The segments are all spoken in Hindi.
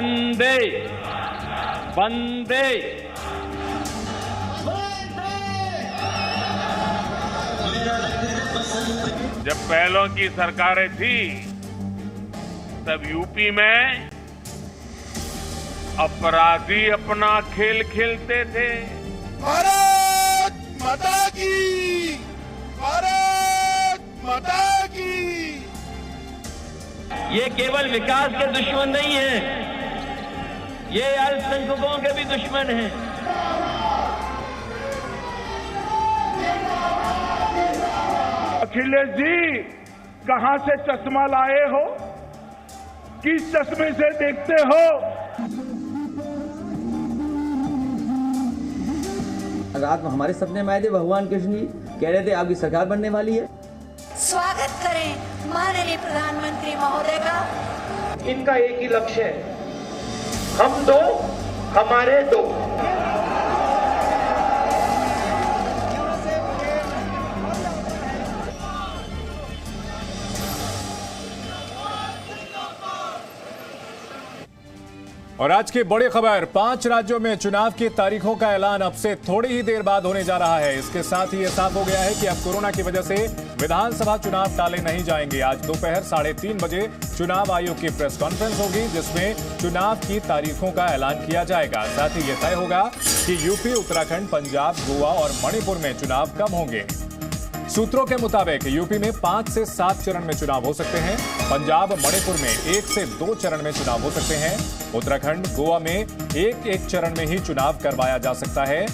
वंदे वंदे। जब पहलों की सरकारें थी तब यूपी में अपराधी अपना खेल खेलते थे। भारत माता की, भारत माता की। ये केवल विकास के दुश्मन नहीं है, ये अल्पसंख्यकों के भी दुश्मन हैं। अखिलेश जी कहां से चश्मा लाए हो, किस चश्मे से देखते हो? रात में हमारे सपने में आए थे, भगवान कृष्ण जी कह रहे थे आपकी सरकार बनने वाली है। स्वागत करें माननीय प्रधानमंत्री महोदय का। इनका एक ही लक्ष्य है, हम दो हमारे दो। और आज की बड़ी खबर, 5 राज्यों में चुनाव की तारीखों का ऐलान अब से थोड़ी ही देर बाद होने जा रहा है। इसके साथ ही यह साफ हो गया है कि अब कोरोना की वजह से विधानसभा चुनाव टाले नहीं जाएंगे। आज दोपहर 3:30 बजे चुनाव आयोग की प्रेस कॉन्फ्रेंस होगी, जिसमें चुनाव की तारीखों का ऐलान किया जाएगा। साथ ही यह तय होगा कि यूपी, उत्तराखंड, पंजाब, गोवा और मणिपुर में चुनाव कब होंगे। सूत्रों के मुताबिक यूपी में 5 से 7 चरण में चुनाव हो सकते हैं। पंजाब, मणिपुर में 1 से 2 चरण में चुनाव हो सकते हैं। उत्तराखंड, गोवा में एक चरण में ही चुनाव करवाया जा सकता है।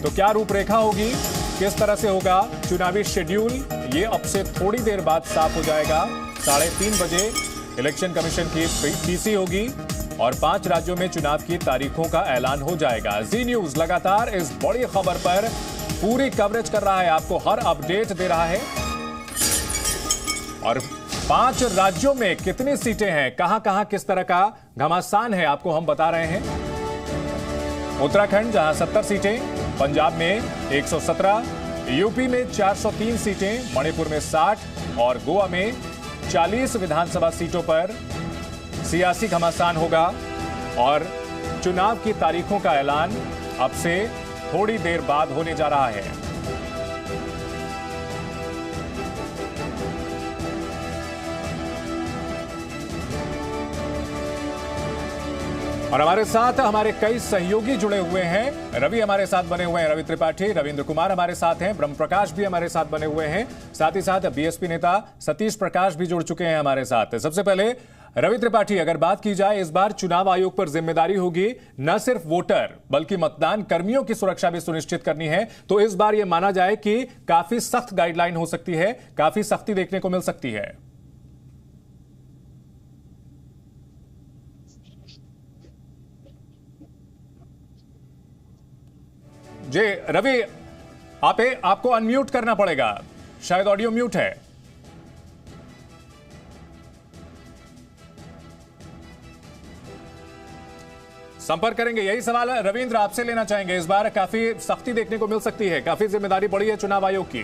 तो क्या रूपरेखा होगी, किस तरह से होगा चुनावी शेड्यूल, ये अब से थोड़ी देर बाद साफ हो जाएगा। 3:30 बजे इलेक्शन कमीशन की पीसी होगी और 5 राज्यों में चुनाव की तारीखों का ऐलान हो जाएगा। जी न्यूज लगातार इस बड़ी खबर पर पूरी कवरेज कर रहा है, आपको हर अपडेट दे रहा है। और 5 राज्यों में कितनी सीटें हैं, कहां कहां किस तरह का घमासान है, आपको हम बता रहे हैं। उत्तराखंड जहां 70 सीटें, पंजाब में 117, यूपी में 403 सीटें, मणिपुर में 60 और गोवा में 40 विधानसभा सीटों पर सियासी घमासान होगा। और चुनाव की तारीखों का ऐलान अब से थोड़ी देर बाद होने जा रहा है। और हमारे साथ हमारे कई सहयोगी जुड़े हुए हैं। रवि हमारे साथ बने हुए हैं, रवि त्रिपाठी, रविंद्र कुमार हमारे साथ हैं, ब्रह्म प्रकाश भी हमारे साथ बने हुए हैं। साथ ही साथ बीएसपी नेता सतीश प्रकाश भी जुड़ चुके हैं हमारे साथ। सबसे पहले रवि त्रिपाठी, अगर बात की जाए, इस बार चुनाव आयोग पर जिम्मेदारी होगी न सिर्फ वोटर बल्कि मतदान कर्मियों की सुरक्षा भी सुनिश्चित करनी है। तो इस बार यह माना जाए कि काफी सख्त गाइडलाइन हो सकती है, काफी सख्ती देखने को मिल सकती है। जी रवि, आपको अनम्यूट करना पड़ेगा, शायद ऑडियो म्यूट है। संपर्क करेंगे, यही सवाल रविंद्र आपसे लेना चाहेंगे। इस बार काफी सख्ती देखने को मिल सकती है, काफी जिम्मेदारी बढ़ी है चुनाव आयोग की।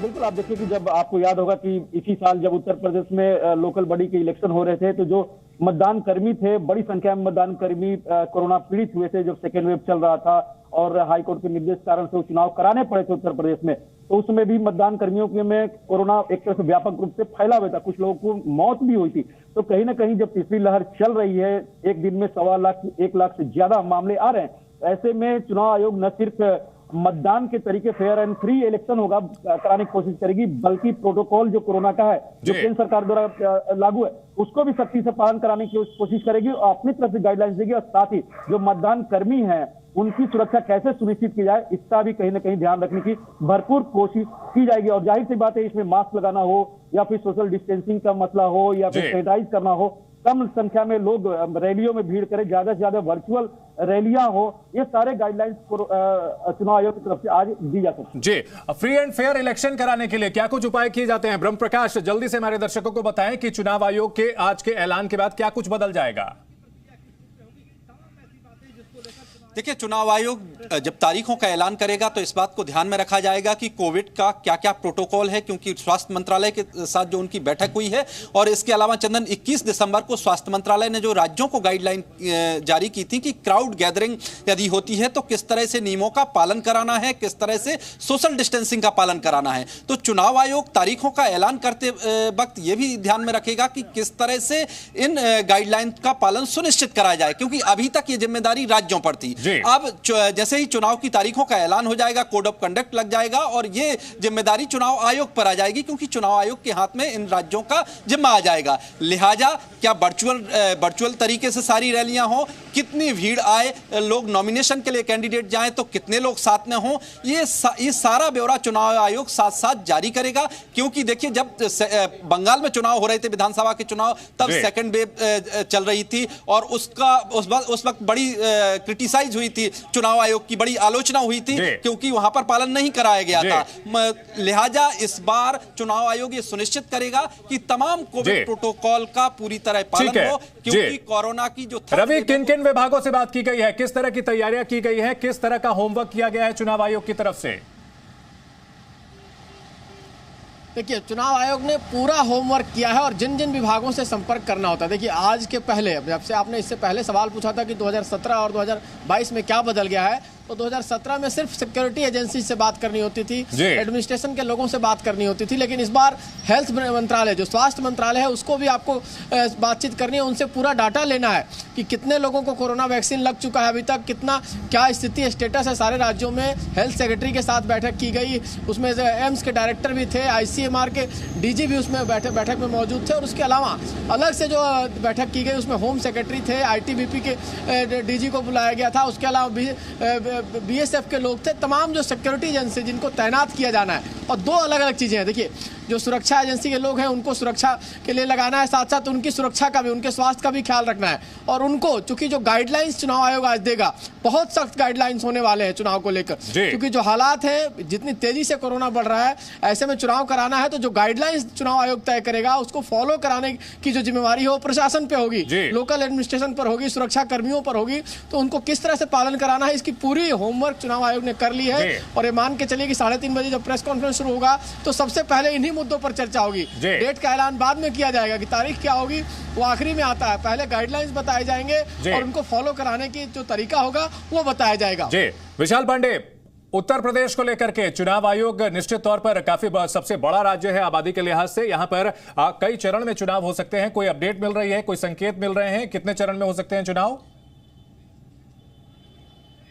बिल्कुल, आप देखिए कि जब आपको याद होगा कि इसी साल जब उत्तर प्रदेश में लोकल बॉडी के इलेक्शन हो रहे थे, तो जो मतदान कर्मी थे, बड़ी संख्या में मतदान कर्मी कोरोना पीड़ित हुए थे जब सेकेंड वेव चल रहा था और हाईकोर्ट के निर्देश कारण से वो चुनाव कराने पड़े थे उत्तर प्रदेश में। तो उसमें भी मतदान कर्मियों के में कोरोना एक तरह से व्यापक रूप से फैला हुआ था, कुछ लोगों को मौत भी हुई थी। तो कहीं ना कहीं जब तीसरी लहर चल रही है, एक दिन में 1.25 लाख 1 लाख से ज्यादा मामले आ रहे हैं, ऐसे में चुनाव आयोग न सिर्फ मतदान के तरीके फेयर एंड फ्री इलेक्शन होगा कराने की कोशिश करेगी, बल्कि प्रोटोकॉल जो कोरोना का है, जो केंद्र सरकार द्वारा लागू है, उसको भी सख्ती से पालन कराने की कोशिश करेगी और अपनी तरफ से गाइडलाइंस देगी। और साथ ही जो मतदान कर्मी हैं उनकी सुरक्षा कैसे सुनिश्चित की जाए, इसका भी कहीं ना कहीं ध्यान रखने की भरपूर कोशिश की जाएगी। और जाहिर सी बात है, इसमें मास्क लगाना हो या फिर सोशल डिस्टेंसिंग का मसला हो या फिर सैनिटाइज करना हो, कम संख्या में लोग रैलियों में भीड़ करें, ज्यादा से ज्यादा वर्चुअल रैलियां हो, ये सारे गाइडलाइंस चुनाव आयोग की तरफ से आज दी जा सकती है। जी, फ्री एंड फेयर इलेक्शन कराने के लिए क्या कुछ उपाय किए जाते हैं? ब्रह्म प्रकाश, जल्दी से हमारे दर्शकों को बताएं कि चुनाव आयोग के आज के ऐलान के बाद क्या कुछ बदल जाएगा। देखिए, चुनाव आयोग जब तारीखों का ऐलान करेगा तो इस बात को ध्यान में रखा जाएगा कि कोविड का क्या क्या प्रोटोकॉल है, क्योंकि स्वास्थ्य मंत्रालय के साथ जो उनकी बैठक हुई है, और इसके अलावा चंदन 21 दिसंबर को स्वास्थ्य मंत्रालय ने जो राज्यों को गाइडलाइन जारी की थी कि क्राउड गैदरिंग यदि होती है तो किस तरह से नियमों का पालन कराना है, किस तरह से सोशल डिस्टेंसिंग का पालन कराना है। तो चुनाव आयोग तारीखों का ऐलान करते वक्त यह भी ध्यान में रखेगा कि किस तरह से इन गाइडलाइन का पालन सुनिश्चित कराया जाए, क्योंकि अभी तक ये जिम्मेदारी राज्यों पर थी। अब जैसे ही चुनाव की तारीखों का ऐलान हो जाएगा, कोड ऑफ कंडक्ट लग जाएगा और ये जिम्मेदारी चुनाव आयोग पर आ जाएगी, क्योंकि चुनाव आयोग के हाथ में इन राज्यों का जिम्मा आ जाएगा। लिहाजा क्या वर्चुअल तरीके से सारी रैलियां हो, कितनी भीड़ आए, लोग नॉमिनेशन के लिए कैंडिडेट जाएं तो कितने लोग साथ में हों, ये सारा ब्यौरा चुनाव आयोग साथ साथ जारी करेगा। क्योंकि देखिए, जब बंगाल में चुनाव हो रहे थे, विधानसभा के चुनाव, तब सेकंड वेव चल रही थी और उस वक्त बड़ी क्रिटिसाइज हुई थी, चुनाव आयोग की बड़ी आलोचना हुई थी, क्योंकि वहां पर पालन नहीं कराया गया था। लिहाजा इस बार चुनाव आयोग ये सुनिश्चित करेगा कि तमाम कोविड प्रोटोकॉल का पूरी तरह पालन हो, क्योंकि कोरोना की जो रवि, किन किन विभागों से बात की गई है, किस तरह की तैयारियां की गई है, किस तरह का होमवर्क किया गया है चुनाव आयोग की तरफ से? देखिए, चुनाव आयोग ने पूरा होमवर्क किया है और जिन जिन विभागों से संपर्क करना होता है, देखिए आज के पहले, जब से आपने इससे पहले सवाल पूछा था कि 2017 और 2022 में क्या बदल गया है, तो 2017 में सिर्फ सिक्योरिटी एजेंसी से बात करनी होती थी, एडमिनिस्ट्रेशन के लोगों से बात करनी होती थी, लेकिन इस बार हेल्थ मंत्रालय, जो स्वास्थ्य मंत्रालय है, उसको भी आपको बातचीत करनी है, उनसे पूरा डाटा लेना है कि कितने लोगों को कोरोना वैक्सीन लग चुका है अभी तक, कितना क्या स्थिति स्टेटस है सारे राज्यों में। हेल्थ सेक्रेटरी के साथ बैठक की गई, उसमें एम्स के डायरेक्टर भी थे, ICMR के DG भी उसमें बैठक में मौजूद थे, और उसके अलावा अलग से जो बैठक की गई उसमें होम सेक्रेटरी थे, ITBP के DG को बुलाया गया था, उसके अलावा BSF के लोग थे, तमाम जो सिक्योरिटी एजेंसी जिनको तैनात किया जाना है। और दो अलग अलग चीज़ें हैं, देखिए, जो सुरक्षा एजेंसी के लोग हैं उनको सुरक्षा के लिए लगाना है, साथ साथ उनकी सुरक्षा का भी, उनके स्वास्थ्य का भी ख्याल रखना है। और उनको, चूंकि जो गाइडलाइंस चुनाव आयोग आज देगा, बहुत सख्त गाइडलाइंस होने वाले हैं चुनाव को लेकर, क्योंकि जो हालात है, जितनी तेजी से कोरोना बढ़ रहा है, ऐसे में चुनाव कराना है तो जो गाइडलाइंस चुनाव आयोग तय करेगा उसको फॉलो कराने की जो जिम्मेवारी हो प्रशासन पे होगी, लोकल एडमिनिस्ट्रेशन पर होगी, सुरक्षा कर्मियों पर होगी। तो उनको किस तरह से पालन कराना है, इसकी पूरी होमवर्क चुनाव आयोग ने कर ली है। और ये मान के चलिए कि 3:30 बजे जब प्रेस कॉन्फ्रेंस शुरू होगा तो सबसे पहले इन्हीं मुद्दों पर चर्चा होगी। डेट का ऐलान बाद में किया जाएगा कि तारीख क्या होगी, वो आखिरी में आता है। पहले गाइडलाइंस बताए जाएंगे और उनको फॉलो कराने की जो तरीका होगा वो बताया जाएगा। विशाल पांडे, उत्तर प्रदेश को लेकर के चुनाव आयोग निश्चित तौर पर काफी सबसे बड़ा राज्य है आबादी के लिहाज से, यहां पर कई चरण में चुनाव हो सकते हैं। कोई अपडेट मिल रही है, कोई संकेत मिल रहे हैं, कितने चरण में हो सकते हैं चुनाव?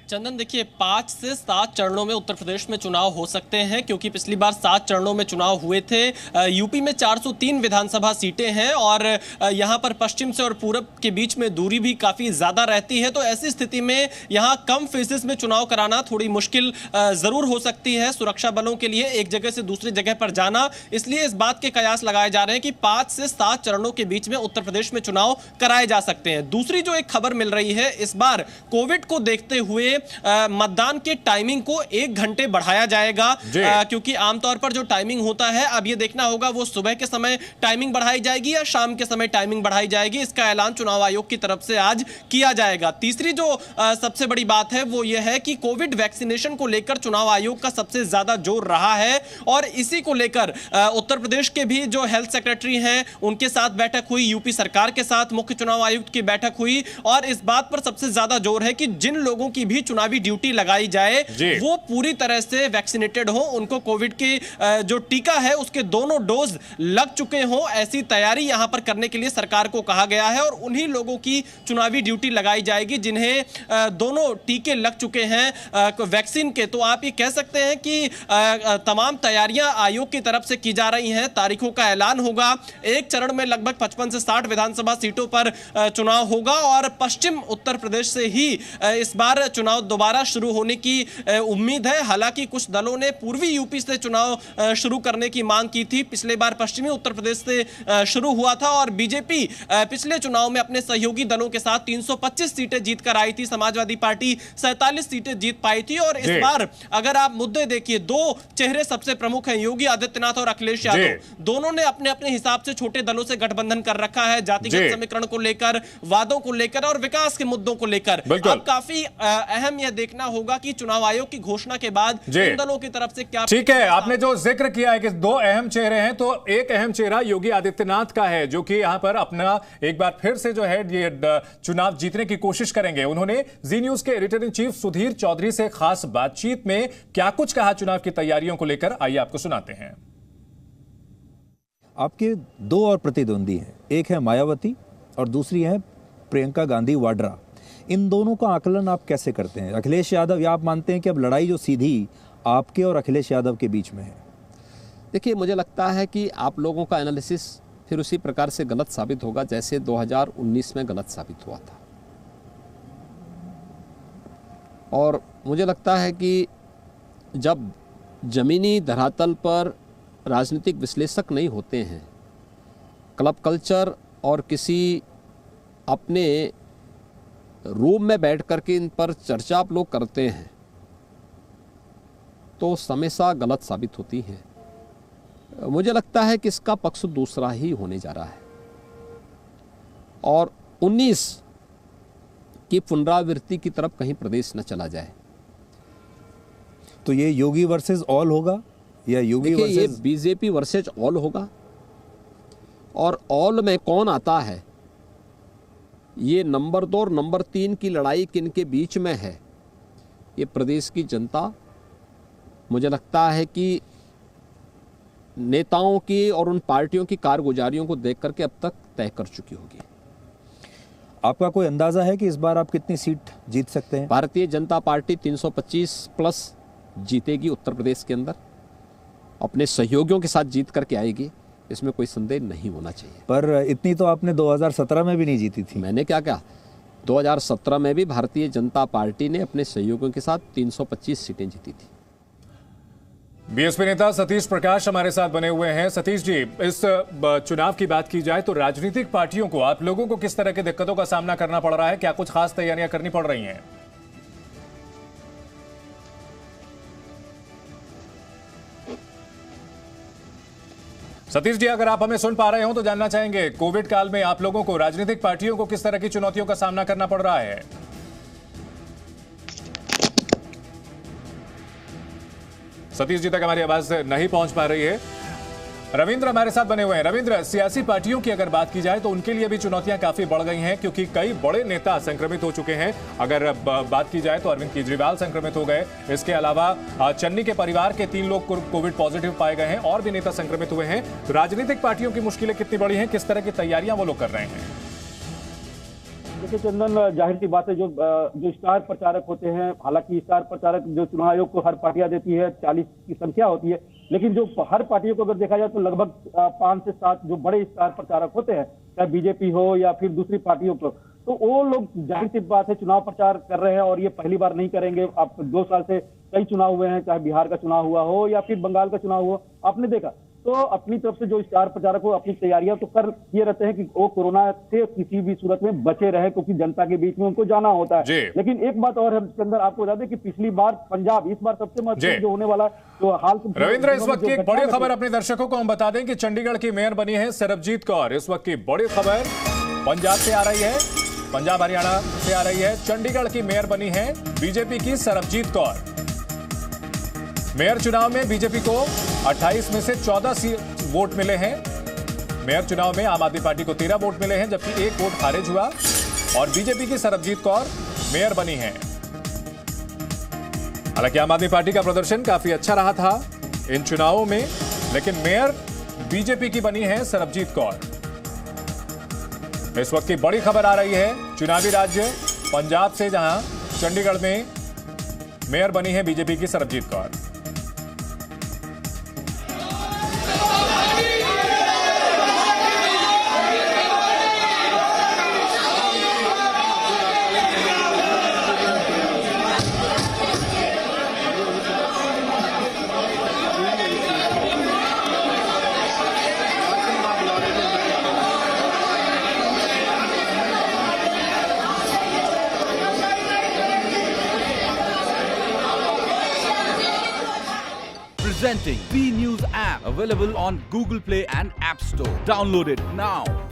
चंदन, देखिए 5 से 7 चरणों में उत्तर प्रदेश में चुनाव हो सकते हैं, क्योंकि पिछली बार 7 चरणों में चुनाव हुए थे। यूपी में 403 विधानसभा सीटें हैं और यहां पर पश्चिम से और पूरब के बीच में दूरी भी काफ़ी ज़्यादा रहती है। तो ऐसी स्थिति में यहां कम फेजेस में चुनाव कराना थोड़ी मुश्किल ज़रूर हो सकती है सुरक्षा बलों के लिए, एक जगह से दूसरी जगह पर जाना। इसलिए इस बात के कयास लगाए जा रहे हैं कि 5 से 7 चरणों के बीच में उत्तर प्रदेश में चुनाव कराए जा सकते हैं। दूसरी जो एक खबर मिल रही है, इस बार कोविड को देखते हुए मतदान के टाइमिंग को 1 घंटे बढ़ाया जाएगा, क्योंकि आमतौर पर जो टाइमिंग होता है, अब ये देखना होगा वो सुबह के समय टाइमिंग बढ़ाई जाएगी या शाम के समय टाइमिंग बढ़ाई जाएगी। इसका ऐलान चुनाव आयोग की तरफ से आज किया जाएगा। तीसरी जो सबसे बड़ी बात है वो ये है कि कोविड वैक्सीनेशन को लेकर चुनाव आयोग का सबसे ज्यादा जोर रहा है और इसी को लेकर उत्तर प्रदेश के भी जो हेल्थ सेक्रेटरी हैं उनके साथ बैठक हुई, यूपी सरकार के साथ मुख्य चुनाव आयुक्त की बैठक हुई और इस बात पर सबसे ज्यादा जोर है कि जिन लोगों की भी चुनावी ड्यूटी लगाई जाए वो पूरी तरह से वैक्सीनेटेड हो, उनको कोविड की जो टीका है उसके दोनों डोज लग चुके हो। ऐसी तैयारी यहां पर करने के लिए सरकार को कहा गया है और उन्हीं लोगों की चुनावी ड्यूटी लगाई जाएगी जिन्हें दोनों टीके लग चुके हैं वैक्सीन के। तो आप ये कह सकते हैं कि तमाम तैयारियां आयोग की तरफ से की जा रही हैं। तारीखों का ऐलान होगा, एक चरण में लगभग 55 से 60 विधानसभा सीटों पर चुनाव होगा और पश्चिम उत्तर प्रदेश से ही इस बार चुनाव दोबारा शुरू होने की उम्मीद है। हालांकि कुछ दलों ने पूर्वी यूपी से चुनाव शुरू करने की मांग की थी, पिछले बार पश्चिमी उत्तर प्रदेश से शुरू हुआ था और बीजेपी पिछले चुनाव में अपने सहयोगी दलों के साथ 325 सीटें जीतकर आई थी, समाजवादी पार्टी 47 सीटें जीत पाई थी। और इस बार अगर आप मुद्दे देखिए, दो चेहरे सबसे प्रमुख हैं, योगी आदित्यनाथ और अखिलेश यादव। दोनों ने अपने अपने हिसाब से छोटे दलों से गठबंधन कर रखा है, जातिगत समीकरण को लेकर, वादों को लेकर और विकास के मुद्दों को लेकर। अब काफी अहम अहम यह देखना होगा कि चुनाव आयोग की घोषणा के बाद इन दलों की तरफ से क्या। ठीक है, आपने जो जिक्र किया है कि दो अहम चेहरे हैं, तो एक अहम चेहरा योगी आदित्यनाथ का है, जो कि यहां पर अपना एक बार फिर से जो है ये चुनाव जीतने की कोशिश करेंगे। उन्होंने जी न्यूज के editor in chief Sudhir Chaudhary से खास बातचीत में क्या कुछ कहा चुनाव की तैयारियों को लेकर, आइए आपको सुनाते हैं। आपके दो और प्रतिद्वंदी हैं, एक है मायावती और दूसरी है प्रियंका गांधी वाड्रा। इन दोनों का आकलन आप कैसे करते हैं? अखिलेश यादव, या आप मानते हैं कि अब लड़ाई जो सीधी आपके और अखिलेश यादव के बीच में है? देखिए, मुझे लगता है कि आप लोगों का एनालिसिस फिर उसी प्रकार से गलत साबित होगा जैसे 2019 में गलत साबित हुआ था। और मुझे लगता है कि जब जमीनी धरातल पर राजनीतिक विश्लेषक नहीं होते हैं, क्लब कल्चर और किसी अपने रूम में बैठ कर के इन पर चर्चा आप लोग करते हैं, तो हमेशा गलत साबित होती है। मुझे लगता है कि इसका पक्ष दूसरा ही होने जा रहा है और 19 की पुनरावृत्ति की तरफ कहीं प्रदेश न चला जाए। तो ये योगी वर्सेस ऑल होगा या योगी वर्सेस? ये बीजेपी वर्सेस ऑल होगा, और ऑल में कौन आता है, ये नंबर 2 और नंबर 3 की लड़ाई किनके बीच में है, ये प्रदेश की जनता मुझे लगता है कि नेताओं की और उन पार्टियों की कारगुजारियों को देख करके अब तक तय कर चुकी होगी। आपका कोई अंदाजा है कि इस बार आप कितनी सीट जीत सकते हैं? भारतीय जनता पार्टी 325 प्लस जीतेगी उत्तर प्रदेश के अंदर, अपने सहयोगियों के साथ जीत करके आएगी, इसमें कोई संदेह नहीं होना चाहिए। पर इतनी तो आपने 2017 में भी नहीं जीती थी। मैंने क्या कहा, 2017 में भी भारतीय जनता पार्टी ने अपने सहयोगियों के साथ 325 सीटें जीती थी। बीएसपी नेता सतीश प्रकाश हमारे साथ बने हुए हैं। सतीश जी, इस चुनाव की बात की जाए तो राजनीतिक पार्टियों को, आप लोगों को किस तरह की दिक्कतों का सामना करना पड़ रहा है? क्या कुछ खास तैयारियां करनी पड़ रही हैं? सतीश जी, अगर आप हमें सुन पा रहे हो तो जानना चाहेंगे, कोविड काल में आप लोगों को, राजनीतिक पार्टियों को किस तरह की चुनौतियों का सामना करना पड़ रहा है? सतीश जी तक हमारी आवाज नहीं पहुंच पा रही है। रविंद्र हमारे साथ बने हुए हैं। रविंद्र, सियासी पार्टियों की अगर बात की जाए तो उनके लिए भी चुनौतियां काफी बढ़ गई हैं, क्योंकि कई बड़े नेता संक्रमित हो चुके हैं। अगर बात की जाए तो अरविंद केजरीवाल संक्रमित हो गए, इसके अलावा चन्नी के परिवार के 3 लोग कोविड पॉजिटिव पाए गए हैं, और भी नेता संक्रमित हुए हैं। तो राजनीतिक पार्टियों की मुश्किलें कितनी बड़ी हैं, किस तरह की तैयारियां वो लोग कर रहे हैं? देखिए चंदन, जाहिर सी बात है, जो स्टार प्रचारक होते हैं, हालांकि स्टार प्रचारक जो चुनाव आयोग को हर पार्टियां देती है 40 की संख्या होती है, लेकिन जो हर पार्टियों को अगर देखा जाए तो लगभग 5 से 7 जो बड़े स्टार प्रचारक होते हैं, चाहे बीजेपी हो या फिर दूसरी पार्टियों को, तो वो लोग जाहिर सी बात है चुनाव प्रचार कर रहे हैं, और ये पहली बार नहीं करेंगे। आप 2 साल से कई चुनाव हुए हैं, चाहे बिहार का चुनाव हुआ हो या फिर बंगाल का चुनाव हुआ, आपने देखा। तो अपनी तरफ से जो स्टार प्रचारक हो अपनी तैयारियां तो कर किए रहते हैं कि वो कोरोना से किसी भी सूरत में बचे रहे, क्योंकि जनता के बीच में उनको जाना होता है। लेकिन एक बात और है चंदन, आपको बता दें कि पिछली बार पंजाब, इस बार सबसे महत्वपूर्ण जो होने वाला जो हाल। रविंद्र, इस वक्त की एक बड़ी खबर अपने दर्शकों को हम बता दें कि चंडीगढ़ की मेयर बनी है सरबजीत कौर। इस वक्त की बड़ी खबर पंजाब से आ रही है, पंजाब हरियाणा से आ रही है। चंडीगढ़ की मेयर बनी है बीजेपी की सरबजीत कौर। मेयर चुनाव में बीजेपी को 28 में से 14 वोट मिले हैं। मेयर चुनाव में आम आदमी पार्टी को 13 वोट मिले हैं, जबकि 1 वोट खारिज हुआ, और बीजेपी की सरबजीत कौर मेयर बनी है। हालांकि आम आदमी पार्टी का प्रदर्शन काफी अच्छा रहा था इन चुनावों में, लेकिन मेयर बीजेपी की बनी है सरबजीत कौर। इस वक्त की बड़ी खबर आ रही है चुनावी राज्य पंजाब से, जहां चंडीगढ़ में मेयर बनी है बीजेपी की Sarabjit Kaur. Presenting B News app, available on Google Play and App Store. Download it now.